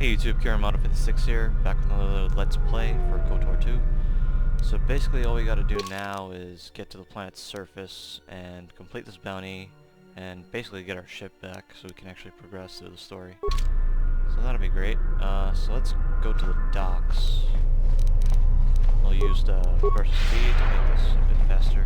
Hey YouTube, KieranModel56 here, back with another Let's Play for KOTOR 2. So basically all we gotta do now is get to the planet's surface and complete this bounty and basically get our ship back so we can actually progress through the story. So that'll be great. So let's go to the docks. We'll use the burst speed to make this a bit faster.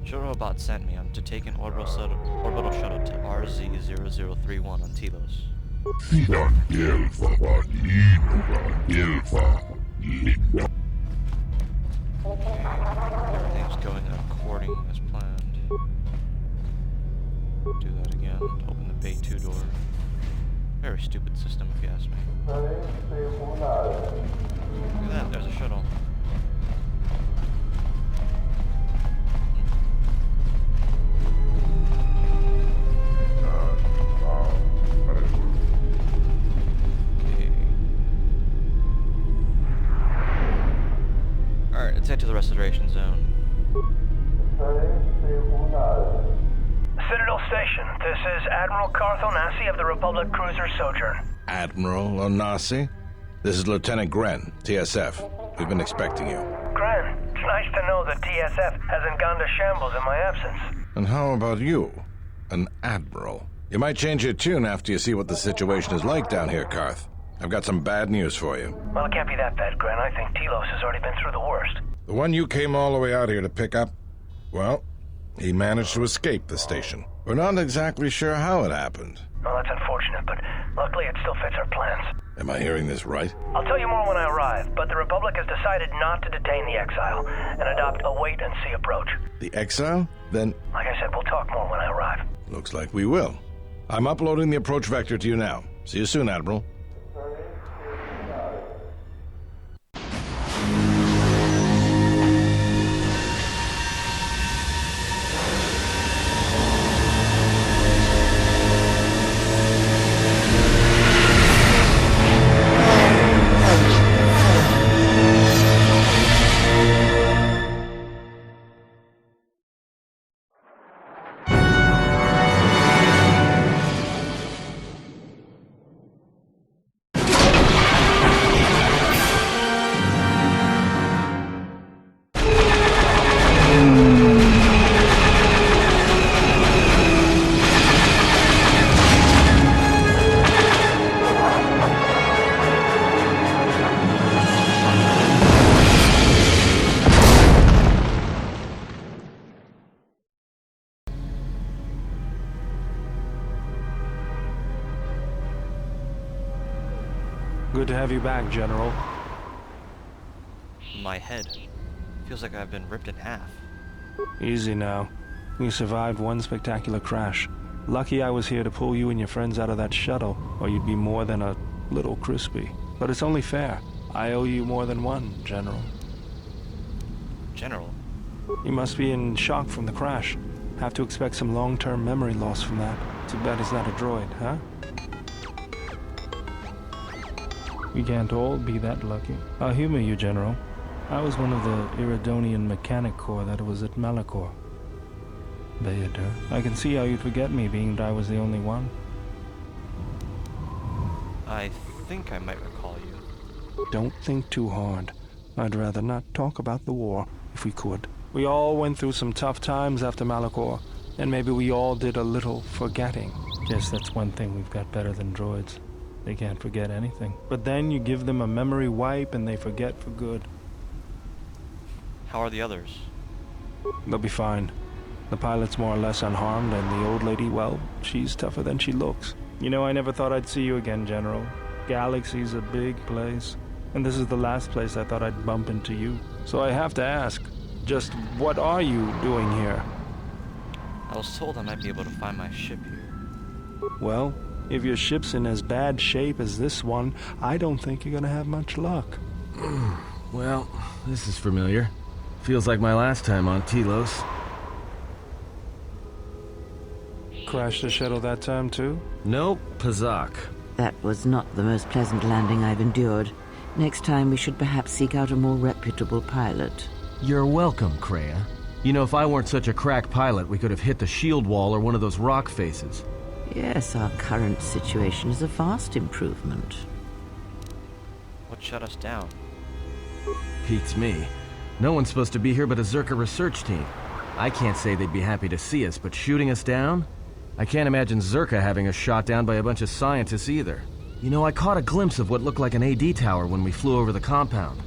Shuttlebot sent me. I'm to take an orbital shuttle to RZ-0031 on Telos. Everything's going according as planned. Do that again. Open the Bay 2 door. Very stupid system, if you ask me. Look at that, there's a shuttle. Alright, let's head to the restoration zone. Citadel Station, this is Admiral Karth Onasi of the Republic Cruiser Sojourn. Admiral Onasi? This is Lieutenant Gren, TSF. We've been expecting you. Gren, it's nice to know that TSF hasn't gone to shambles in my absence. And how about you? An Admiral. You might change your tune after you see what the situation is like down here, Karth. I've got some bad news for you. Well, it can't be that bad, Gren. I think Telos has already been through the worst. The one you came all the way out here to pick up, well, he managed to escape the station. We're not exactly sure how it happened. Well, that's unfortunate, but luckily it still fits our plans. Am I hearing this right? I'll tell you more when I arrive, but the Republic has decided not to detain the exile and adopt a wait-and-see approach. The exile? Then... Like I said, we'll talk more when I arrive. Looks like we will. I'm uploading the approach vector to you now. See you soon, Admiral. Good to have you back, General. My head. Feels like I've been ripped in half. Easy now. You survived one spectacular crash. Lucky I was here to pull you and your friends out of that shuttle, or you'd be more than a little crispy. But it's only fair. I owe you more than one, General. General? You must be in shock from the crash. Have to expect some long-term memory loss from that. Too bad he's not a droid, huh? We can't all be that lucky. I'll humor you, General. I was one of the Iridonian Mechanic Corps that was at Malachor. Bayadur. I can see how you'd forget me, being that I was the only one. I think I might recall you. Don't think too hard. I'd rather not talk about the war, if we could. We all went through some tough times after Malachor, and maybe we all did a little forgetting. Guess that's one thing we've got better than droids. They can't forget anything. But then you give them a memory wipe and they forget for good. How are the others? They'll be fine. The pilot's more or less unharmed, and the old lady, well, she's tougher than she looks. You know, I never thought I'd see you again, General. Galaxy's a big place, and this is the last place I thought I'd bump into you. So I have to ask, just what are you doing here? I was told I might be able to find my ship here. Well, if your ship's in as bad shape as this one, I don't think you're gonna have much luck. Well, this is familiar. Feels like my last time on Telos. Crashed the shuttle that time too? Nope, Pazak. That was not the most pleasant landing I've endured. Next time we should perhaps seek out a more reputable pilot. You're welcome, Kreia. You know, if I weren't such a crack pilot, we could have hit the shield wall or one of those rock faces. Yes, our current situation is a vast improvement. What shut us down? Beats me. No one's supposed to be here but a Zerka research team. I can't say they'd be happy to see us, but shooting us down? I can't imagine Zerka having us shot down by a bunch of scientists either. You know, I caught a glimpse of what looked like an AD tower when we flew over the compound.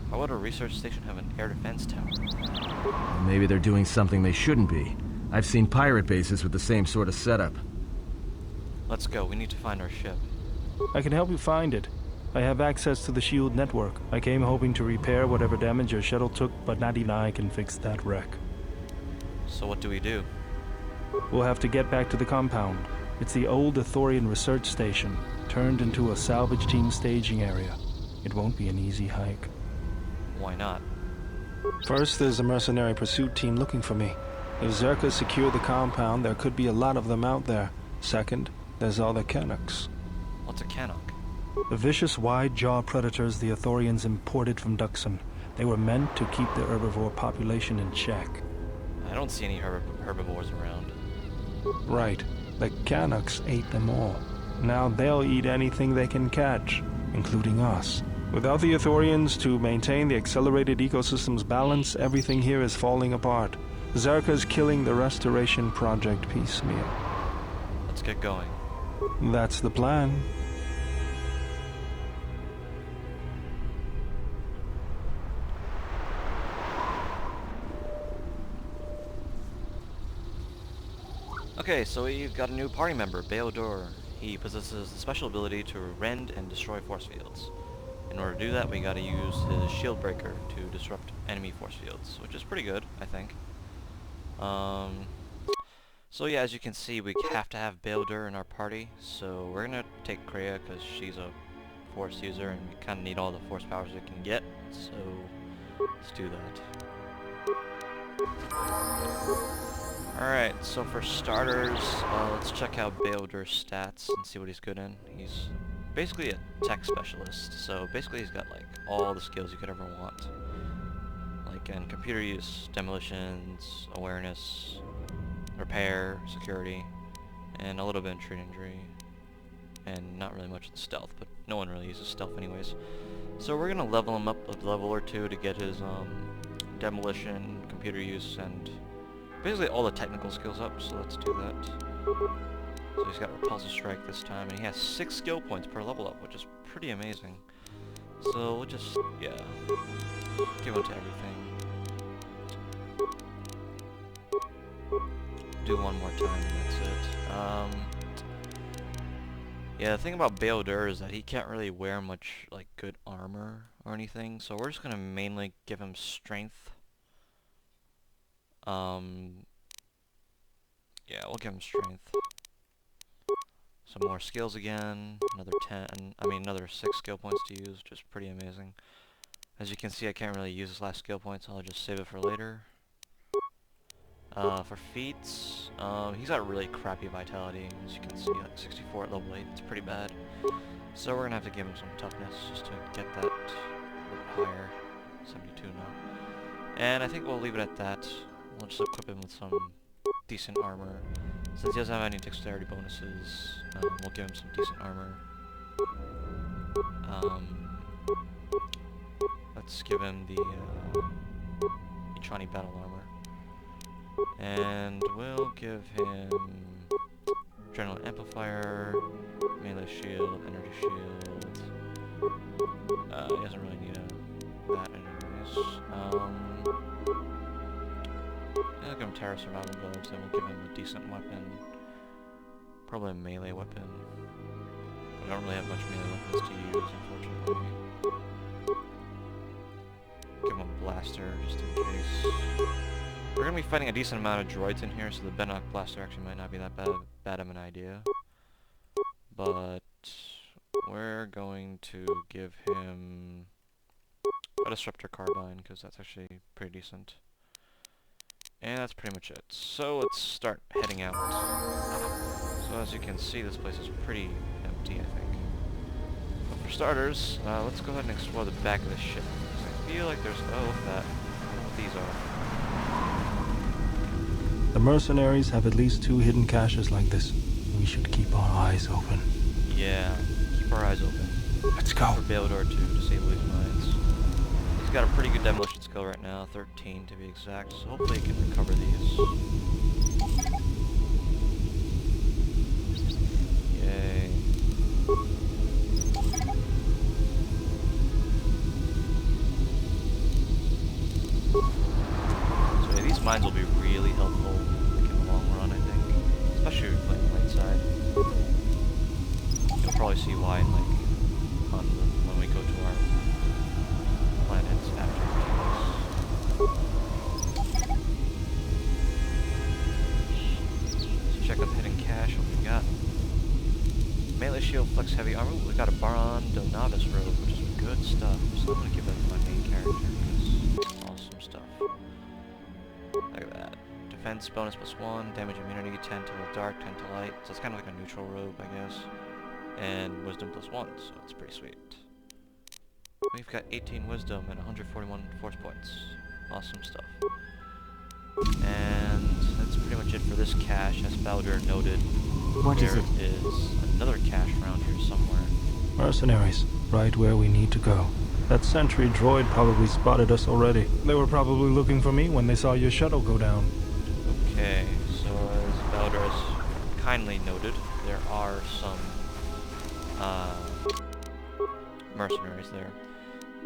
How would a research station have an air defense tower? Maybe they're doing something they shouldn't be. I've seen pirate bases with the same sort of setup. Let's go. We need to find our ship. I can help you find it. I have access to the shield network. I came hoping to repair whatever damage your shuttle took, but not even I can fix that wreck. So what do we do? We'll have to get back to the compound. It's the old Ithorian research station, turned into a salvage team staging area. It won't be an easy hike. Why not? First, there's a mercenary pursuit team looking for me. If Zerka secure the compound, there could be a lot of them out there. Second, there's all the Canucks. What's a Canuck? The vicious wide-jaw predators the Ithorians imported from Duxon. They were meant to keep the herbivore population in check. I don't see any herbivores around. Right. The Canucks ate them all. Now they'll eat anything they can catch, including us. Without the Ithorians to maintain the accelerated ecosystem's balance, everything here is falling apart. Zerka's killing the Restoration Project piecemeal. Let's get going. That's the plan. Okay, so we've got a new party member, Beodor. He possesses the special ability to rend and destroy force fields. In order to do that, we gotta use his shield breaker to disrupt enemy force fields, which is pretty good, I think. So yeah, as you can see, we have to have Beodor in our party, so we're gonna take Kreia because she's a force user and we kinda need all the force powers we can get, so let's do that. Alright, so for starters, let's check out Beodor's stats and see what he's good in. He's basically a tech specialist, so basically he's got like all the skills you could ever want. Like in computer use, demolitions, awareness, repair, security, and a little bit in treat injury. And not really much in stealth, but no one really uses stealth anyways. So we're gonna level him up a level or two to get his demolition, computer use, and basically all the technical skills up, so let's do that. So he's got Repulsive Strike this time, and he has 6 skill points per level up, which is pretty amazing. So we'll just, yeah, give him to everything. Do one more time, and that's it. Yeah, the thing about Beodor is that he can't really wear much, like, good armor or anything, so we're just gonna mainly give him strength. Yeah, we'll give him strength. Some more skills again, another 6 skill points to use, which is pretty amazing. As you can see, I can't really use his last skill point, so I'll just save it for later. For feats, he's got really crappy vitality, as you can see, like 64 at level 8, it's pretty bad. So we're gonna have to give him some toughness, just to get that a bit higher, 72 now. And I think we'll leave it at that. We'll just equip him with some decent armor. Since he doesn't have any dexterity bonuses, we'll give him some decent armor. Let's give him the Ichani battle armor. And we'll give him Adrenaline Amplifier, Melee Shield, Energy Shield. He doesn't really need that anyways. I'll give him Terra Survival Gloves, and we'll give him a decent weapon. Probably a melee weapon. We don't really have much melee weapons to use, unfortunately. Give him a blaster, just in case. We're gonna be fighting a decent amount of droids in here, so the Benok blaster actually might not be that bad of an idea. But we're going to give him a Disruptor Carbine, because that's actually pretty decent. And that's pretty much it. So let's start heading out. So as you can see, this place is pretty empty, I think. But for starters, let's go ahead and explore the back of the ship. I feel like there's... oh, look at that. I don't know what these are. The mercenaries have at least 2 hidden caches like this. We should keep our eyes open. Yeah, keep our eyes open. Let's go. For Baildor to disable these mines. He's got a pretty good demolition skill right now, 13 to be exact, so hopefully he can recover these. Yay. So yeah, these mines will be really helpful like, in the long run, I think. Especially like right side. You'll probably see why like when we go to our planets after Telos. So check out the hidden cache, what we got. Melee shield, flex heavy armor. Ooh, we got a Barondo novice robe, which is good stuff. So I'm gonna give that to my main character because awesome stuff. Look at that. Defense bonus +1, damage immunity 10 to dark, 10 to light. So it's kind of like a neutral robe, I guess. And wisdom +1, so it's pretty sweet. We've got 18 wisdom and 141 force points. Awesome stuff. And that's pretty much it for this cache, as Baldur noted. What is it? There is another cache around here somewhere. Mercenaries, right where we need to go. That sentry droid probably spotted us already. They were probably looking for me when they saw your shuttle go down. Okay, so as Baldur has kindly noted, there are some mercenaries there.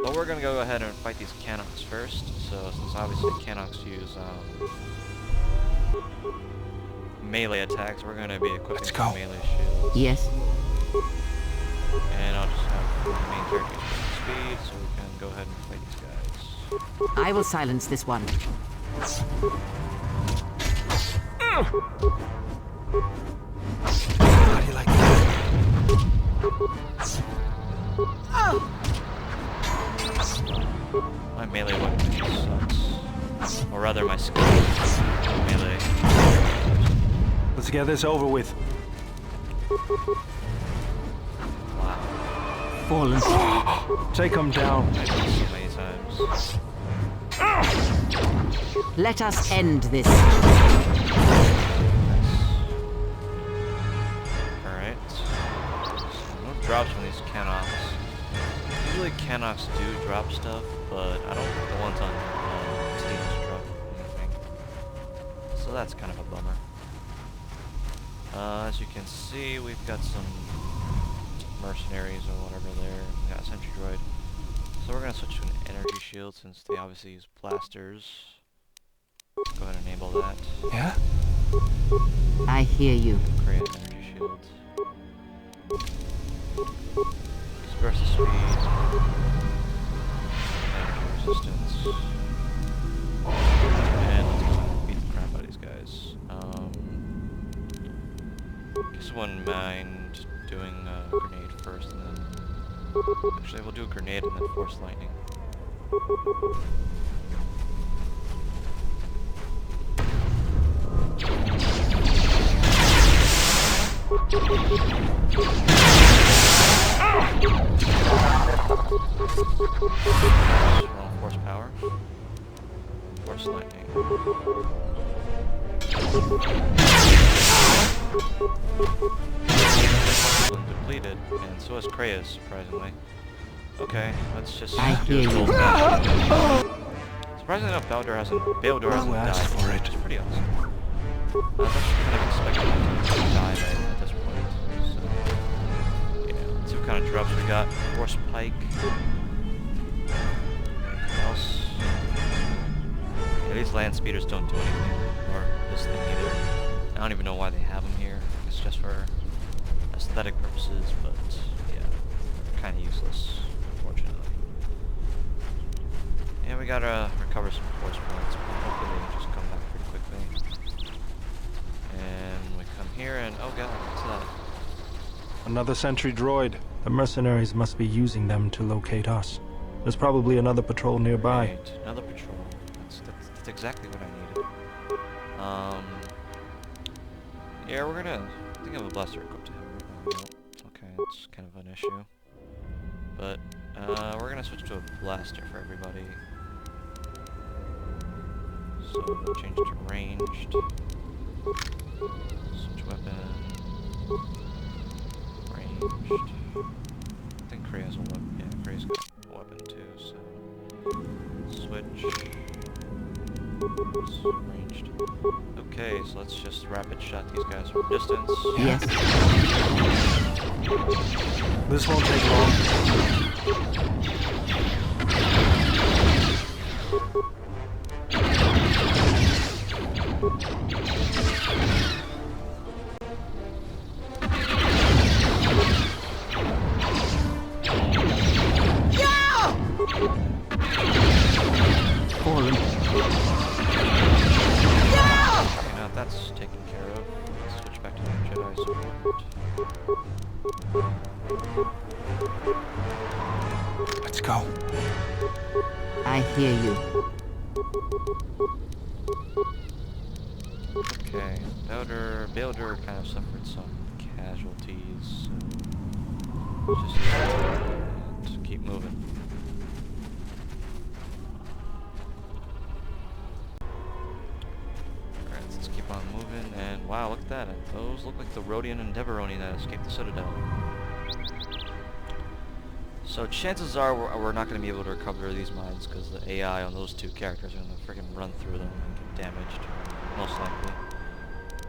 But we're gonna go ahead and fight these Canox first. So since obviously Canox use melee attacks, we're gonna be equipping some melee shields. Yes. And I'll just have the main character speed, so we can go ahead and fight these guys. I will silence this one. How do you like that? My melee weapon sucks. Or rather, my skill melee. Let's get this over with. Wow. Fallen. Take them down. I've done this so many times. Let us end this. Alright. No drops from these Canox. Usually Canox do drop stuff, but I don't think the ones on Telos drop anything. So that's kind of a bummer. As you can see, we've got some mercenaries or whatever there. We got a sentry droid. So we're going to switch to an energy shield since they obviously use blasters. Go ahead and enable that. Yeah? I hear you. Create an energy shield. Burst of speed. Energy resistance. And let's go ahead and beat the crap out of these guys. Guess I wouldn't mind doing a grenade first and then... Actually, we'll do a grenade and then force lightning. Strong force power. Force lightning. Depleted, and so is Kratos, surprisingly. Okay, let's just I do hear a full you. battle. Surprisingly enough, Baldur hasn't died. for it? It's pretty awesome. I was actually kind of expecting him to die at this point. So, yeah, let's see what kind of drops we got. Force Pike. Anything else? Yeah, these land speeders don't do anything, or this thing either. I don't even know why they have them here. It's just for aesthetic purposes, but yeah, kind of useless, unfortunately. Yeah, we gotta recover some force points, but hopefully they just come back pretty quickly. And we come here and, oh god, what's that? Another sentry droid. The mercenaries must be using them to locate us. There's probably another patrol nearby. Right, another patrol. That's exactly what I needed. Yeah, we're gonna... I think I have a blaster equipped to him. Okay, that's kind of an issue. But we're gonna switch to a blaster for everybody. So change it to ranged. Switch weapon. Ranged. I think Kree has a weapon. Yeah, Kree's got a weapon too, so switch. Ranged. Okay, so let's just rapid shot these guys from distance. Yes. This won't take long. Fallen. Okay, now that's taken care of. Let's switch back to the Jedi support. Let's go. I hear you. Okay, Bailder kind of suffered some casualties, so just keep moving. Alright, let's keep on moving, and wow, look at that. Those look like the Rhodian and Deveroni that escaped the Citadel. So chances are we're not going to be able to recover these mines because the AI on those two characters are going to freaking run through them and get damaged, most likely.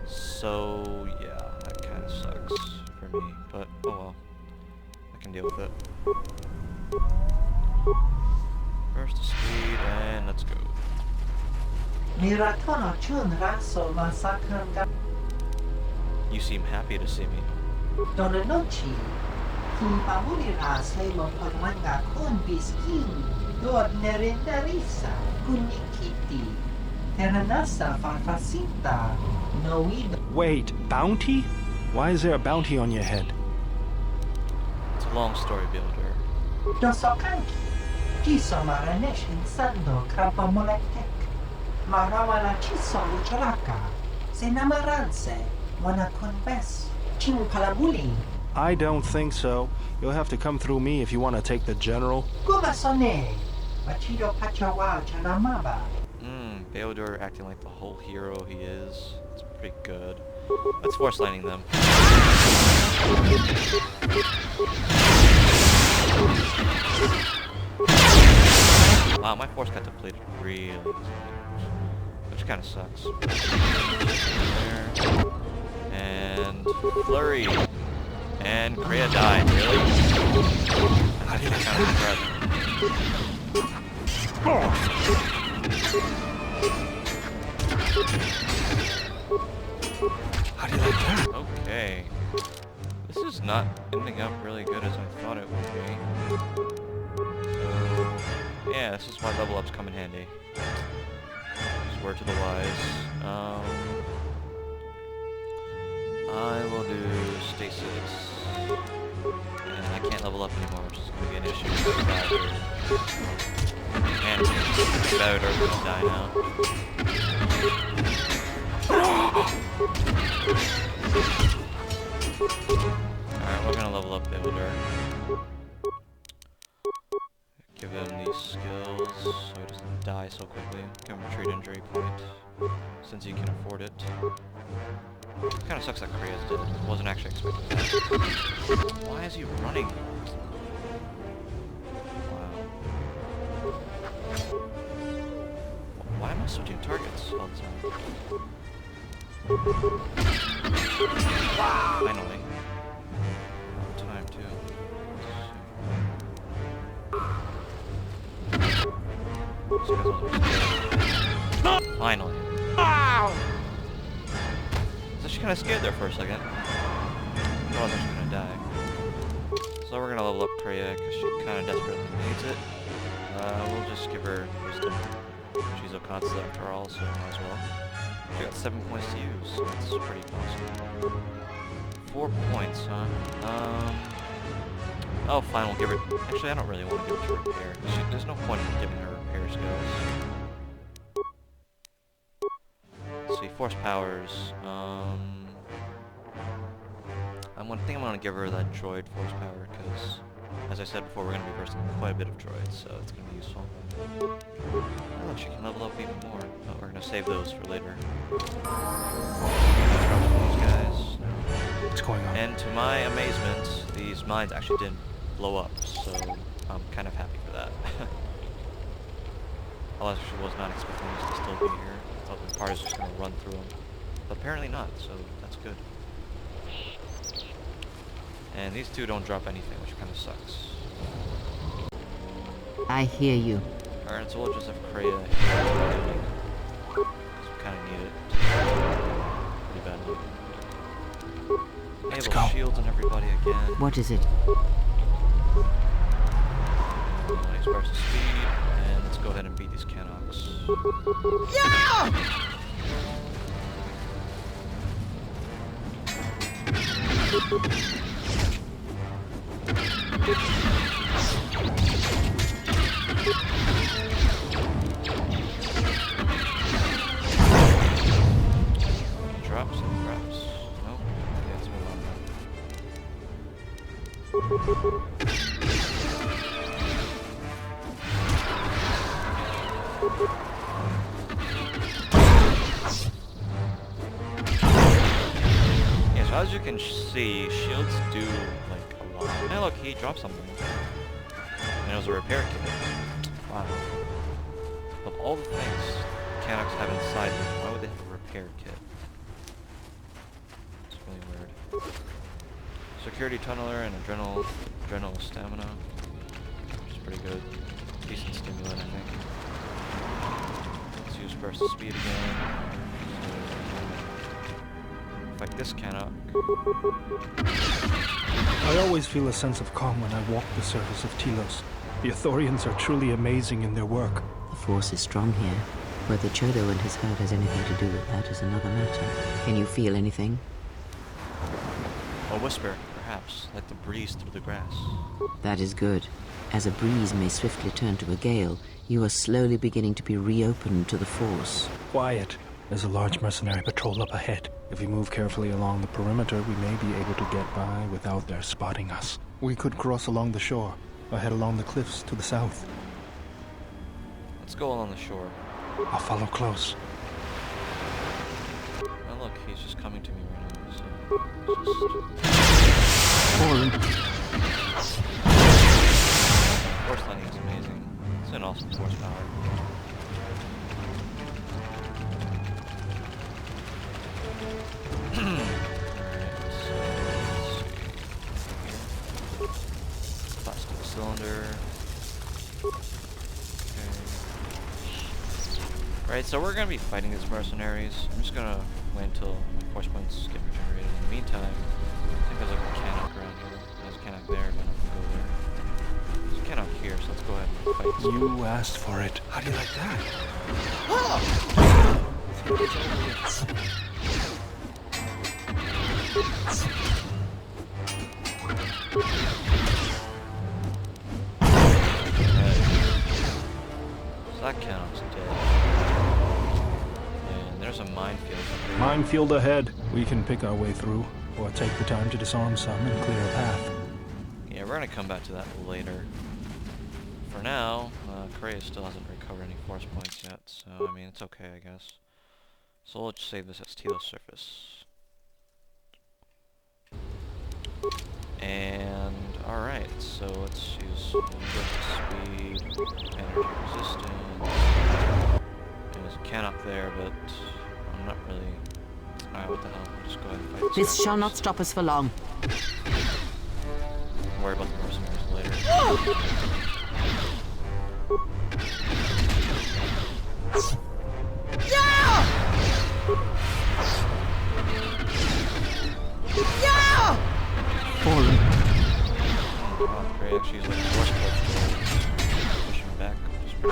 So yeah, that kind of sucks for me, but oh well, I can deal with it. Burst of speed, and let's go. You seem happy to see me. Wait, bounty? Why is there a bounty on your head? It's a long story, Builder. I don't think so. You'll have to come through me if you want to take the general. Bailder acting like the whole hero he is. It's pretty good. Let's force lightning them. Wow, my force got depleted really easily, which kind of sucks. There. And flurry. And Kreia died, really? That's kind of impressive. How do you like that? Okay. This is not ending up really good as I thought it would be. So, yeah, this is why level ups come in handy. Just word to the wise. I will do stasis. And I can't level up anymore, which is going to be an issue. And Bailder's going to die now. Alright, we're going to level up Bailder. Give him these skills so he doesn't die so quickly. Give him a treat injury point, since he can afford it. Kind of sucks that Kreia's dead. Wasn't actually expecting that. Why is he running? Wow. Why am I switching targets all the time? Finally. Time too. Finally. I was actually kind of scared there for a second. I thought I was actually going to die. So we're going to level up Kreia because she kind of desperately needs it. We'll just give her wisdom. She's a constant after all, so might as well. She got 7 points to use, so that's pretty awesome. 4 points, huh? Oh, fine, we'll give her... Actually, I don't really want to give her to repair. There's no point in giving her repair skills. Let's see, force powers. think I'm gonna give her that droid force power because, as I said before, we're gonna be versing quite a bit of droids, so it's gonna be useful. Oh, look, she can level up even more. But we're gonna save those for later. These guys. What's going on? And to my amazement, these mines actually didn't blow up, so I'm kind of happy for that. I actually was not expecting these to still be here. I thought the car was just gonna run through them, but apparently not. So that's good. And these two don't drop anything, which kind of sucks. I hear you. Alright, so we'll just have Kreia here. Because we kind of need it. Pretty badly. Let's Enable go. shields on everybody again. What is it? Nice burst of speed. And let's go ahead and beat these Canox. Drops and drops. Nope. Okay, let's move on yeah, so as you can see, shields do like a lot. Hey look, he dropped something. And it was a repair kit. Wow. Of all the things Canox have inside them, why would they have a repair kit? It's really weird. Security tunneler and adrenal stamina, which is pretty good. Decent stimulant, I think. Let's use burst of speed again. Like this Canox. I always feel a sense of calm when I walk the surface of Telos. The Ithorians are truly amazing in their work. The force is strong here. Whether Chodo and his herd has anything to do with that is another matter. Can you feel anything? A whisper, perhaps, like the breeze through the grass. That is good. As a breeze may swiftly turn to a gale, you are slowly beginning to be reopened to the force. Quiet. There's a large mercenary patrol up ahead. If we move carefully along the perimeter, we may be able to get by without their spotting us. We could cross along the shore, or head along the cliffs to the south. Let's go along the shore. I'll follow close. Oh look, he's just coming to me right now, so Fallen. force landing is amazing. It's an awesome force power. Alright, so let's see. Plastic cylinder. Okay. Right, so we're gonna be fighting these mercenaries. I'm just gonna wait until my force points get regenerated. In the meantime, I think there's like a Canox around here. There's a Canox there, but I'm gonna go there. There's a Canox here, so let's go ahead and fight this. You asked for it. How do you like that? So that Canox dead. And there's a minefield up there. Minefield ahead. We can pick our way through, or take the time to disarm some and clear a path. Yeah, we're gonna come back to that later. For now, Kreia still hasn't recovered any force points yet, so I mean it's okay, I guess. So let's save this as Telos surface. And alright, so let's use burst speed, energy resistance. And there's a Canox there, but I'm not really. Alright, what the hell? I'll just go ahead and fight This shall not stop us for long. Worry about the mercenaries later. Fallen. Oh, great, actually use like a force push to push him back. Just pretty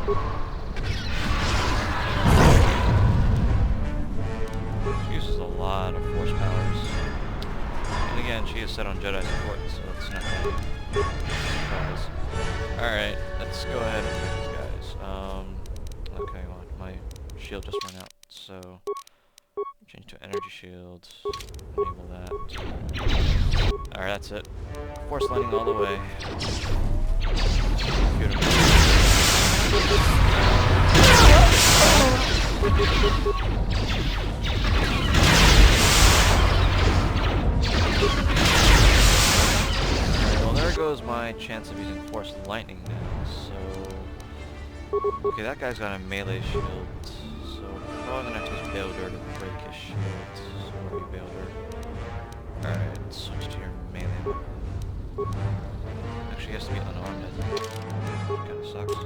cool. She uses a lot of force powers. And again, she is set on Jedi support, so it's not really a surprise. Alright, let's go ahead and fight these guys. shield just ran out, so change to energy shield, enable that. Alright, that's it. Force landing all the way. Beautiful. Well, there goes my chance of using Force Lightning now, so... Okay, that guy's got a melee shield, so we're probably gonna have to use Builder to break his shield. Sorry, Builder. Alright, switch to your melee weapon. Actually, he has to be unarmed, I think. Kinda sucks.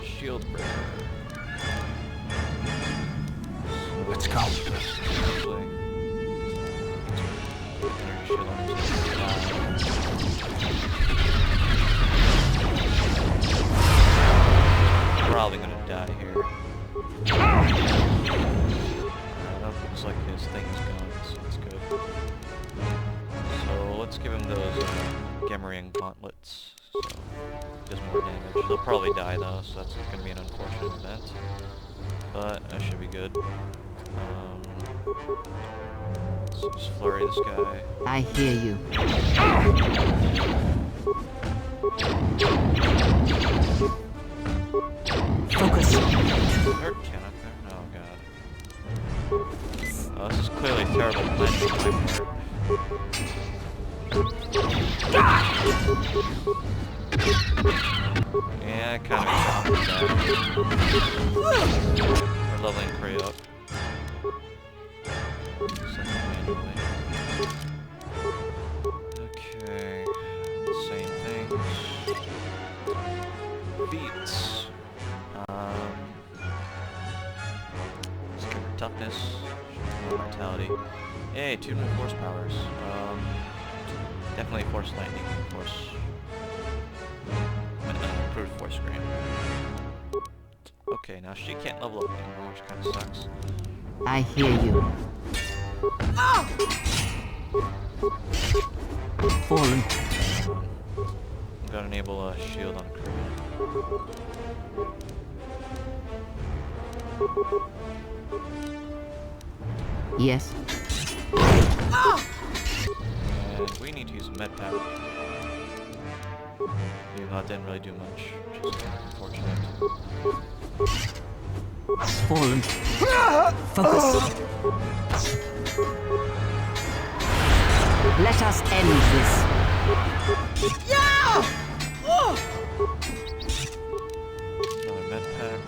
Shield breaker. Let's go. Actually, energy shield on probably gonna die here. That looks like his thing is gone, so that's good. So let's give him those Gamma-ring gauntlets, so he does more damage. He'll probably die though, so that's gonna be an unfortunate event. But that should be good. So just flurry this guy. I hear you. Focus. Hurt Ken up there? Oh god. Oh, this is clearly terrible planning on my part. Yeah, I kind of that. We're leveling Prey up. Manually. Okay. Same thing. Feats. Let's give her toughness, vitality. Yay, 2 new force powers. Definitely force lightning, force. Improved force screen. Okay, now she can't level up anymore, which kind of sucks. I hear you. Fallen. I'm gonna enable a shield on crew. Yes. And we need to use a med pack. Even though it didn't really do much, which is kind of unfortunate. Fallen. Focus. Let us end this. Another med pack.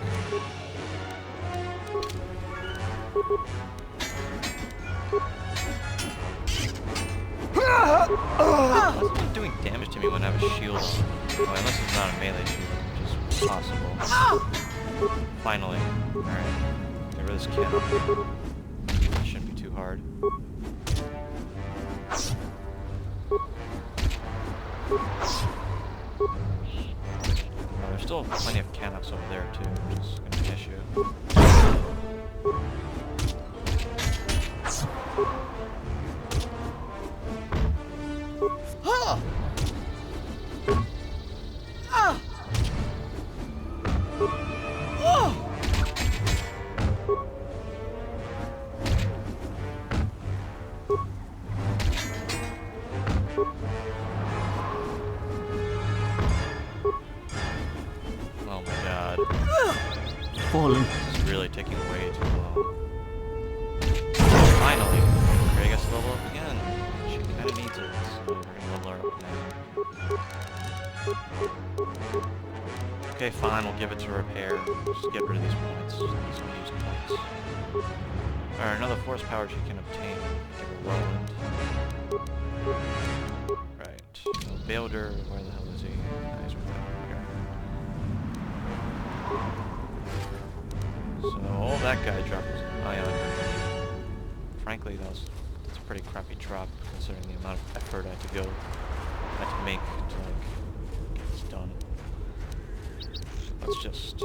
Why is it doing damage to me when I have a shield on? Oh, unless it's not a melee shield, which is possible. Finally. Alright. Get rid of this cannon. Shouldn't be too hard. There's still plenty of Canucks over there too, which is going to be an issue. Oh my god. Fallen. This is really taking way too long. Finally, Grey gets to level up again. She kind of needs it, so we're gonna level her up now. Okay, fine, we'll give it to repair. Just get rid of these points. These unused points. Alright, another force power she can obtain. Give her Whirlwind. Right. So Builder, where the hell is he? He's right there. So all that guy dropped was an ion. Frankly, that's a pretty crappy drop considering the amount of effort I had to make to like get this done. Let's just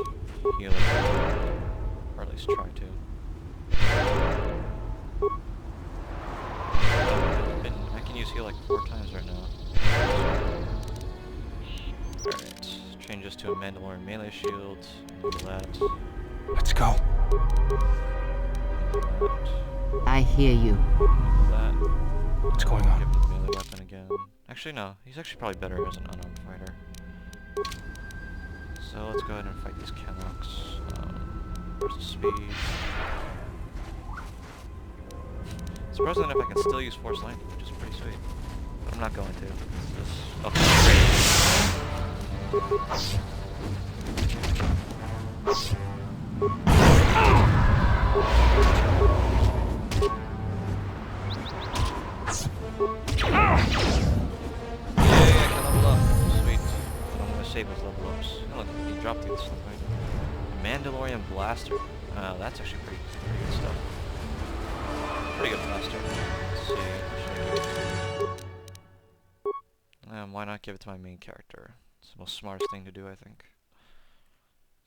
heal it, or at least try to. I can use heal like 4 times right now. Alright, change this access to a Mandalorian melee shield. Enable that. Let's go. I hear you. Enable that. What's going on? Give him the melee weapon again. Actually, no. He's actually probably better as an unarmed fighter. So let's go ahead and fight these Canucks. Where's the speed? Surprisingly enough, I can still use Force Lightning, which is pretty sweet. But I'm not going to. Yay, I can level up. Sweet. I'm gonna save those level ups. Oh, look, he dropped these stuff, right? Mandalorian Blaster. That's actually pretty good stuff. Pretty good blaster. Let's see. Why not give it to my main character? It's the most smartest thing to do, I think.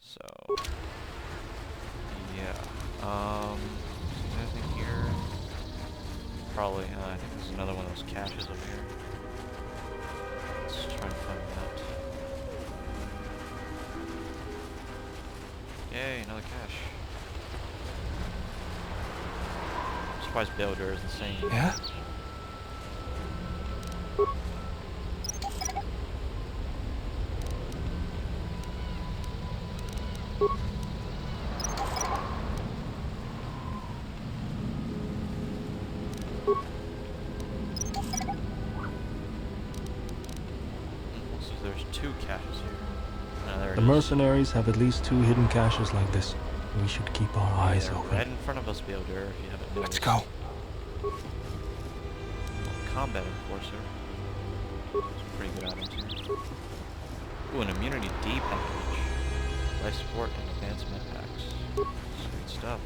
So, yeah. Anything here? Probably. I think there's another one of those caches up here. Let's try and find that. Yay, another cache. I'm surprised Builder is the same. Yeah? So there's 2 caches here. There it The is. mercenaries have at least 2 hidden caches like this. We should keep our eyes They're open. right in front of us, Builder, if you haven't noticed. Let's go. Combat Enforcer. Some pretty good items here. Ooh, an Immunity D package. Life Support and Advanced Med Packs. Sweet stuff.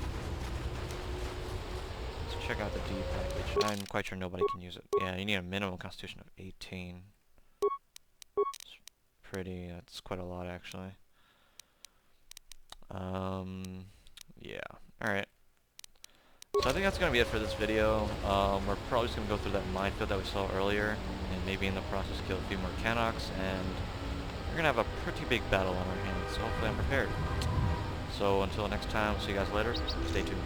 Let's check out the D package. I'm quite sure nobody can use it. Yeah, you need a minimum constitution of 18. That's quite a lot, actually. Yeah. Alright. So I think that's going to be it for this video. We're probably just going to go through that minefield that we saw earlier, and maybe in the process kill a few more Canucks, and we're going to have a pretty big battle on our hands, so hopefully I'm prepared. So until next time, see you guys later. Stay tuned.